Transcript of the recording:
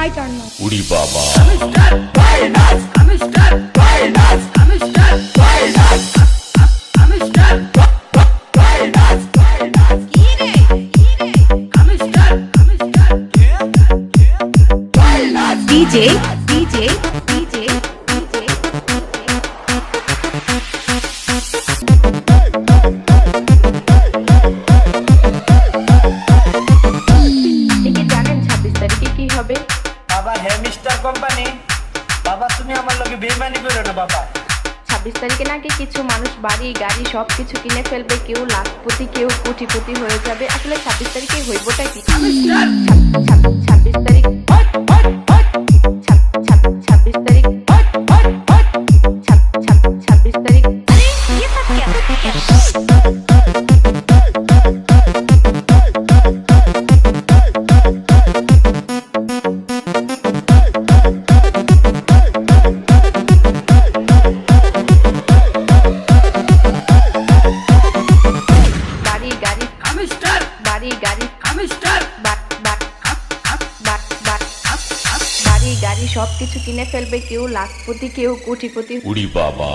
my turn now. উড়ি বাবা DJ DJ DJ একে জানেন 26 তারিখে কি হবে? বাবা হে মিস্টার কোম্পানি, বাবা তুমি আমার লগে বেইমানি করো না বাবা। 26 তারিখে নাকি কিছু মানুষ বাড়ি গাড়ি সবকিছু কিনে ফেলবে, কেউ লাখপতি কেউ কোটিপতি হয়ে যাবে। আসলে 26 তারিখে হইবটা কি? 26 তারিখ 26 তারিখ 26 তারিখ বাড়ি গাড়ি বাড়ি গাড়ি বাড়ি গাড়ি সবকিছু কিনে ফেলবে, কেউ লাখপতি কেউ কোটিপতি। উড়ি বাবা